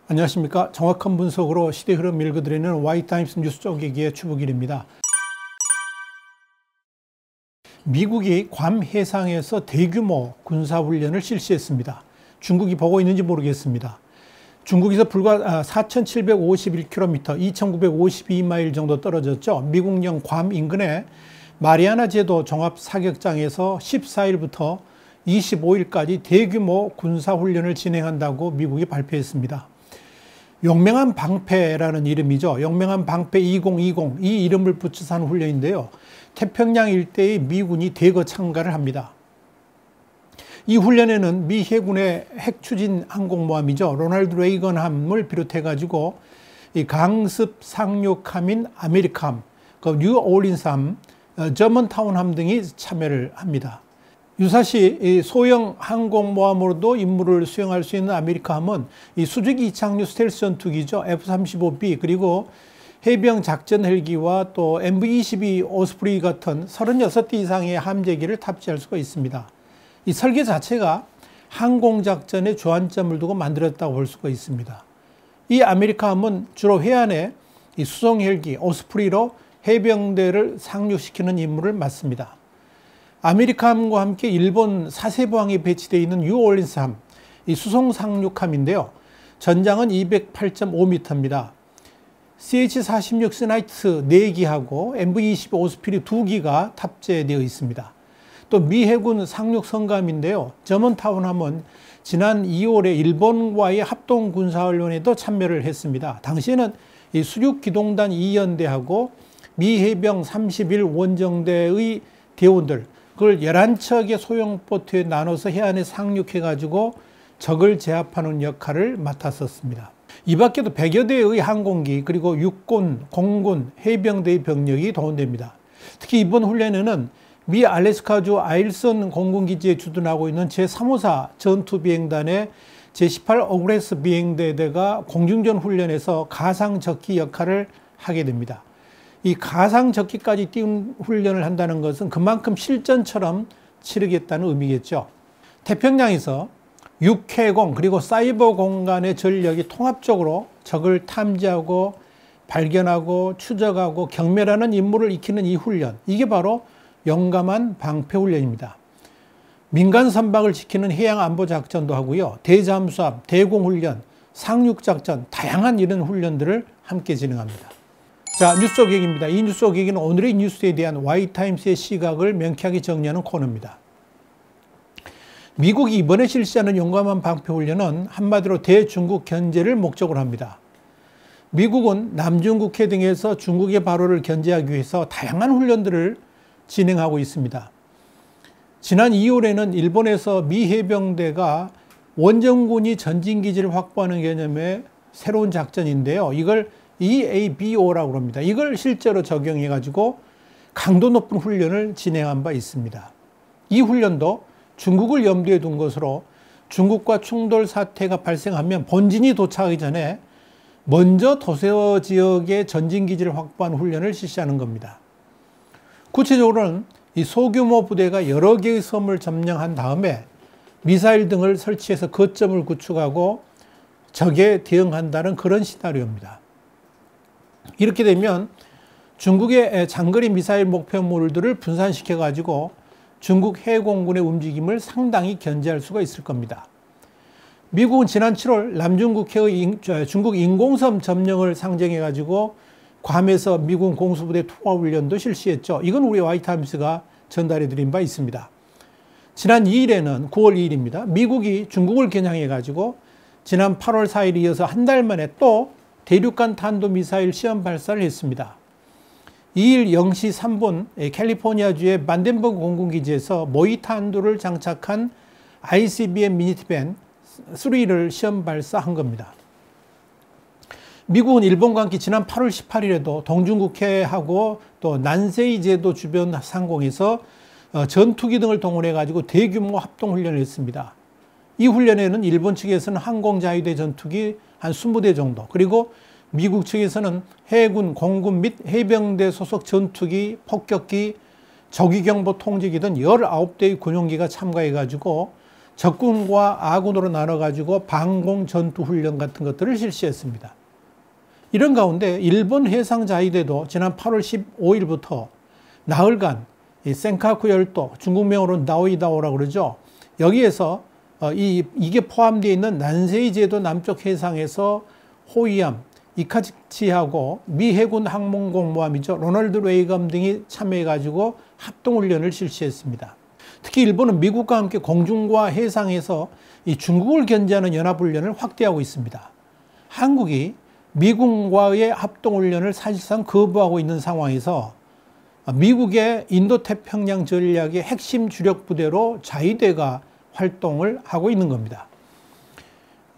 안녕하십니까. 정확한 분석으로 시대 흐름 읽어드리는 와이타임스 뉴스 쪼개기의 추부길입니다. 미국이 괌 해상에서 대규모 군사훈련을 실시했습니다. 중국이 보고 있는지 모르겠습니다. 중국에서 불과 4,751km, 2,952마일 정도 떨어졌죠. 미국령 괌 인근의 마리아나 제도 종합사격장에서 14일부터 25일까지 대규모 군사훈련을 진행한다고 미국이 발표했습니다. 용맹한 방패라는 이름이죠. 용맹한 방패 2020, 이 이름을 붙여서 한 훈련인데요. 태평양 일대의 미군이 대거 참가를 합니다. 이 훈련에는 미 해군의 핵추진 항공모함이죠. 로널드 레이건함을 비롯해가지고 이 강습 상륙함인 아메리카함, 뉴올린스함, 저먼타운함 등이 참여를 합니다. 유사시 소형 항공모함으로도 임무를 수행할 수 있는 아메리카함은 이 수직 이착륙 스텔스 전투기죠. F-35B 그리고 해병 작전 헬기와 또 MV-22 오스프리 같은 36대 이상의 함재기를 탑재할 수가 있습니다. 이 설계 자체가 항공작전에 주안점을 두고 만들었다고 볼 수가 있습니다. 이 아메리카함은 주로 해안에 이 수송 헬기 오스프리로 해병대를 상륙시키는 임무를 맡습니다. 아메리카함과 함께 일본 사세보항에 배치되어 있는 뉴올린스함, 이 수송 상륙함인데요. 전장은 208.5m입니다. CH-46 스나이트 4기하고 MV-22 오스프리 2기가 탑재되어 있습니다. 또 미 해군 상륙 성감인데요. 저먼타운함은 지난 2월에 일본과의 합동 군사훈련에도 참여를 했습니다. 당시에는 이 수륙기동단 2연대하고 미 해병 31 원정대의 대원들, 그걸 11척의 소형 보트에 나눠서 해안에 상륙해가지고 적을 제압하는 역할을 맡았었습니다. 이 밖에도 100여 대의 항공기, 그리고 육군, 공군, 해병대의 병력이 동원됩니다. 특히 이번 훈련에는 미 알래스카주 아일슨 공군기지에 주둔하고 있는 제354 전투비행단의 제18 어그레스 비행대대가 공중전 훈련에서 가상적기 역할을 하게 됩니다. 이 가상적기까지 띄운 훈련을 한다는 것은 그만큼 실전처럼 치르겠다는 의미겠죠. 태평양에서 육해공 그리고 사이버 공간의 전력이 통합적으로 적을 탐지하고 발견하고 추적하고 경멸하는 임무를 익히는 이 훈련, 이게 바로 용감한 방패 훈련입니다. 민간 선박을 지키는 해양안보작전도 하고요. 대잠수함, 대공훈련, 상륙작전, 다양한 이런 훈련들을 함께 진행합니다. 자, 뉴스 쪼개기입니다. 이 뉴스 쪼개기는 오늘의 뉴스에 대한 와이타임스의 시각을 명쾌하게 정리하는 코너입니다. 미국이 이번에 실시하는 용감한 방패 훈련은 한마디로 대중국 견제를 목적으로 합니다. 미국은 남중국해 등에서 중국의 발호를 견제하기 위해서 다양한 훈련들을 진행하고 있습니다. 지난 2월에는 일본에서 미 해병대가 원정군이 전진기지를 확보하는 개념의 새로운 작전인데요. 이걸 EABO라고 합니다. 이걸 실제로 적용해가지고 강도 높은 훈련을 진행한 바 있습니다. 이 훈련도 중국을 염두에 둔 것으로 중국과 충돌 사태가 발생하면 본진이 도착하기 전에 먼저 도세어 지역의 전진기지를 확보한 훈련을 실시하는 겁니다. 구체적으로는 이 소규모 부대가 여러 개의 섬을 점령한 다음에 미사일 등을 설치해서 거점을 구축하고 적에 대응한다는 그런 시나리오입니다. 이렇게 되면 중국의 장거리 미사일 목표물들을 분산시켜가지고 중국 해공군의 움직임을 상당히 견제할 수가 있을 겁니다. 미국은 지난 7월 남중국해의 중국 인공섬 점령을 상정해가지고 괌에서 미군 공수부대 투하훈련도 실시했죠. 이건 우리 와이타임스가 전달해드린 바 있습니다. 지난 2일에는 9월 2일입니다. 미국이 중국을 겨냥해가지고 지난 8월 4일에 이어서 한 달 만에 또 대륙간 탄도미사일 시험 발사를 했습니다. 2일 0시 3분 캘리포니아주의 반덴버그 공군기지에서 모의탄도를 장착한 ICBM 미니트밴 3를 시험 발사한 겁니다. 미국은 일본과 함께 지난 8월 18일에도 동중국해하고 또 난세이 제도 주변 상공에서 전투기 등을 동원해가지고 대규모 합동훈련을 했습니다. 이 훈련에는 일본 측에서는 항공자유대 전투기 한 20대 정도, 그리고 미국 측에서는 해군, 공군 및 해병대 소속 전투기, 폭격기, 조기경보 통제기 등 19대의 군용기가 참가해가지고 적군과 아군으로 나눠가지고 방공 전투 훈련 같은 것들을 실시했습니다. 이런 가운데 일본 해상자위대도 지난 8월 15일부터 나흘간 이 센카쿠 열도, 중국명으로 나오이다오라고 그러죠. 여기에서 이게 포함되어 있는 난세이 제도 남쪽 해상에서 호위함, 이카치하고 미 해군 항공모함이죠. 로널드 레이건 등이 참여해가지고 합동훈련을 실시했습니다. 특히 일본은 미국과 함께 공중과 해상에서 이 중국을 견제하는 연합훈련을 확대하고 있습니다. 한국이 미국과의 합동훈련을 사실상 거부하고 있는 상황에서 미국의 인도태평양 전략의 핵심 주력 부대로 자위대가 활동을 하고 있는 겁니다.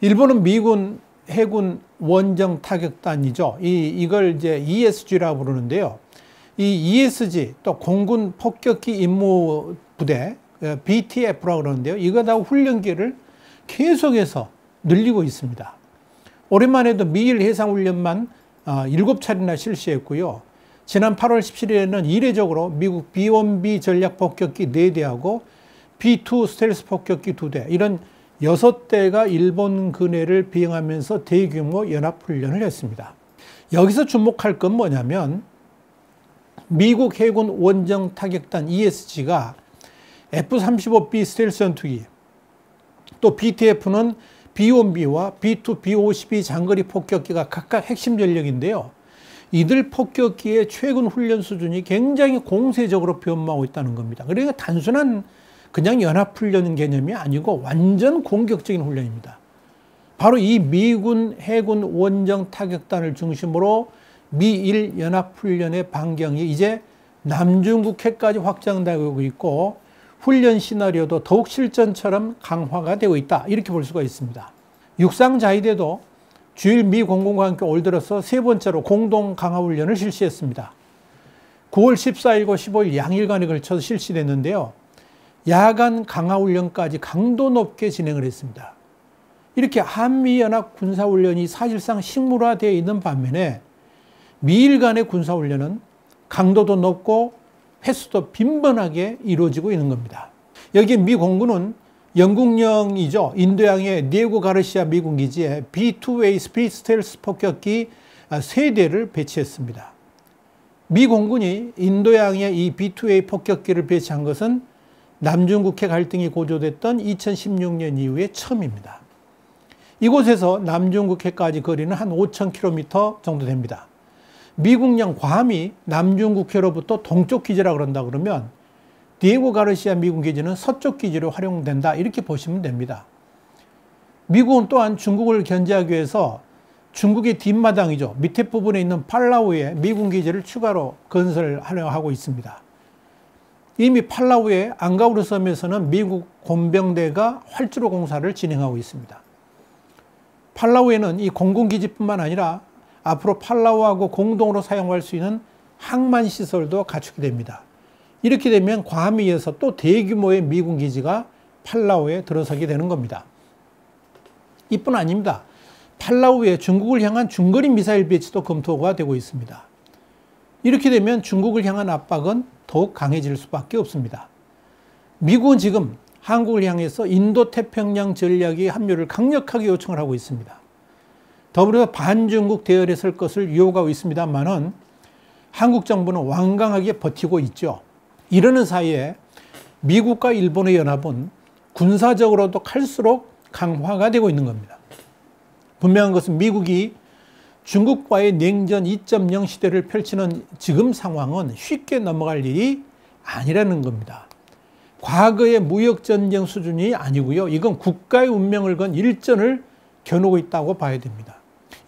일본은 미군 해군 원정 타격단이죠. 이걸 이제 ESG라고 부르는데요. 이 ESG 또 공군 폭격기 임무 부대 BTF라고 그러는데요. 이거 다 훈련기를 계속해서 늘리고 있습니다. 오랜만에도 미일 해상훈련만 7차례나 실시했고요. 지난 8월 17일에는 이례적으로 미국 B-1B 전략 폭격기 4대하고 B-2 스텔스 폭격기 2대 이런 6대가 일본 근해를 비행하면서 대규모 연합훈련을 했습니다. 여기서 주목할 건 뭐냐면 미국 해군 원정 타격단 ESG가 F-35B 스텔스 전투기, 또 BTF는 B-1B와 B-2, B-52 장거리 폭격기가 각각 핵심 전력인데요. 이들 폭격기의 최근 훈련 수준이 굉장히 공세적으로 변모하고 있다는 겁니다. 그러니까 단순한 그냥 연합훈련 개념이 아니고 완전 공격적인 훈련입니다. 바로 이 미군 해군 원정 타격단을 중심으로 미일 연합훈련의 반경이 이제 남중국해까지 확장되고 있고 훈련 시나리오도 더욱 실전처럼 강화가 되고 있다. 이렇게 볼 수가 있습니다. 육상자위대도 주일 미 공군과 함께 올 들어서 세 번째로 공동 강화훈련을 실시했습니다. 9월 14일과 15일 양일간에 걸쳐서 실시됐는데요. 야간 강화훈련까지 강도 높게 진행을 했습니다. 이렇게 한미연합 군사훈련이 사실상 식물화되어 있는 반면에 미일 간의 군사훈련은 강도도 높고 횟수도 빈번하게 이루어지고 있는 겁니다. 여기 미 공군은 영국령이죠. 인도양의 디에고 가르시아 미군 기지에 B-2A 스피드 스텔스 폭격기 3대를 배치했습니다. 미 공군이 인도양의 이 B-2A 폭격기를 배치한 것은 남중국해 갈등이 고조됐던 2016년 이후에 처음입니다. 이곳에서 남중국해까지 거리는 한 5,000km 정도 됩니다. 미국령 괌이 남중국해로부터 동쪽 기지라 그런다 그러면 디에고 가르시아 미군 기지는 서쪽 기지로 활용된다 이렇게 보시면 됩니다. 미국은 또한 중국을 견제하기 위해서 중국의 뒷마당이죠. 밑에 부분에 있는 팔라우에 미군 기지를 추가로 건설하려 하고 있습니다. 이미 팔라우의 앙가우르 섬에서는 미국 공병대가 활주로 공사를 진행하고 있습니다. 팔라우에는 이 공군기지뿐만 아니라 앞으로 팔라우하고 공동으로 사용할 수 있는 항만시설도 갖추게 됩니다. 이렇게 되면 괌에서 또 대규모의 미군 기지가 팔라우에 들어서게 되는 겁니다. 이뿐 아닙니다. 팔라우에 중국을 향한 중거리 미사일 배치도 검토가 되고 있습니다. 이렇게 되면 중국을 향한 압박은 더욱 강해질 수밖에 없습니다. 미국은 지금 한국을 향해서 인도태평양 전략의 합류를 강력하게 요청을 하고 있습니다. 더불어 반중국 대열에 설 것을 유혹하고 있습니다만은 한국 정부는 완강하게 버티고 있죠. 이러는 사이에 미국과 일본의 연합은 군사적으로도 갈수록 강화가 되고 있는 겁니다. 분명한 것은 미국이 중국과의 냉전 2.0 시대를 펼치는 지금 상황은 쉽게 넘어갈 일이 아니라는 겁니다. 과거의 무역전쟁 수준이 아니고요. 이건 국가의 운명을 건 일전을 겨누고 있다고 봐야 됩니다.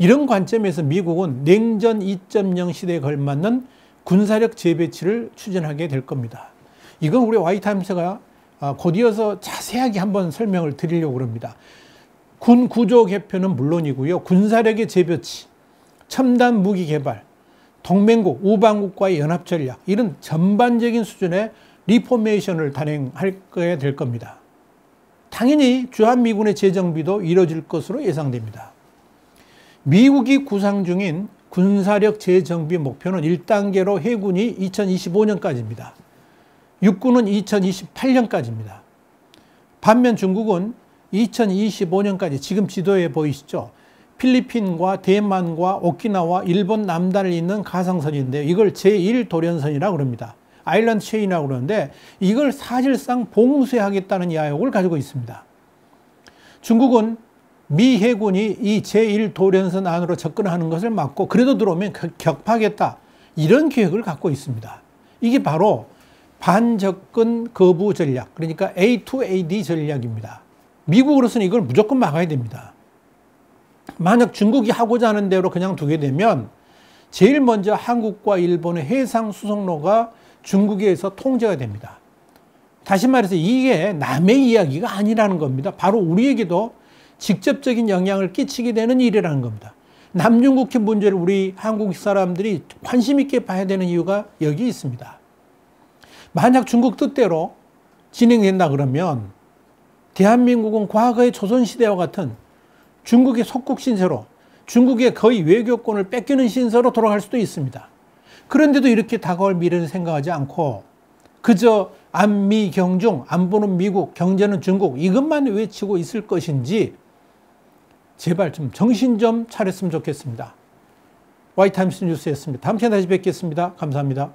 이런 관점에서 미국은 냉전 2.0 시대에 걸맞는 군사력 재배치를 추진하게 될 겁니다. 이건 우리 와이타임스가 곧이어서 자세하게 한번 설명을 드리려고 합니다. 군 구조 개편은 물론이고요. 군사력의 재배치, 첨단 무기 개발, 동맹국, 우방국과의 연합 전략 이런 전반적인 수준의 리포메이션을 단행하게 될 겁니다. 당연히 주한미군의 재정비도 이뤄질 것으로 예상됩니다. 미국이 구상 중인 군사력 재정비 목표는 1단계로 해군이 2025년까지입니다. 육군은 2028년까지입니다. 반면 중국은 2025년까지 지금 지도에 보이시죠? 필리핀과 대만과 오키나와 일본 남단을 잇는 가상선인데요. 이걸 제1도련선이라고 그럽니다. 아일랜드 체인이라고 그러는데 이걸 사실상 봉쇄하겠다는 야욕을 가지고 있습니다. 중국은 미 해군이 이 제1도련선 안으로 접근하는 것을 막고 그래도 들어오면 격파하겠다. 이런 계획을 갖고 있습니다. 이게 바로 반접근 거부 전략, 그러니까 A2AD 전략입니다. 미국으로서는 이걸 무조건 막아야 됩니다. 만약 중국이 하고자 하는 대로 그냥 두게 되면 제일 먼저 한국과 일본의 해상 수송로가 중국에 의해서 통제가 됩니다. 다시 말해서 이게 남의 이야기가 아니라는 겁니다. 바로 우리에게도 직접적인 영향을 끼치게 되는 일이라는 겁니다. 남중국해 문제를 우리 한국 사람들이 관심 있게 봐야 되는 이유가 여기 있습니다. 만약 중국 뜻대로 진행된다 그러면 대한민국은 과거의 조선시대와 같은 중국의 속국 신세로, 중국의 거의 외교권을 뺏기는 신세로 돌아갈 수도 있습니다. 그런데도 이렇게 다가올 미래를 생각하지 않고 그저 안미 경중, 안보는 미국, 경제는 중국 이것만 외치고 있을 것인지 제발 좀 정신 좀 차렸으면 좋겠습니다. 와이타임스 뉴스였습니다. 다음 시간에 다시 뵙겠습니다. 감사합니다.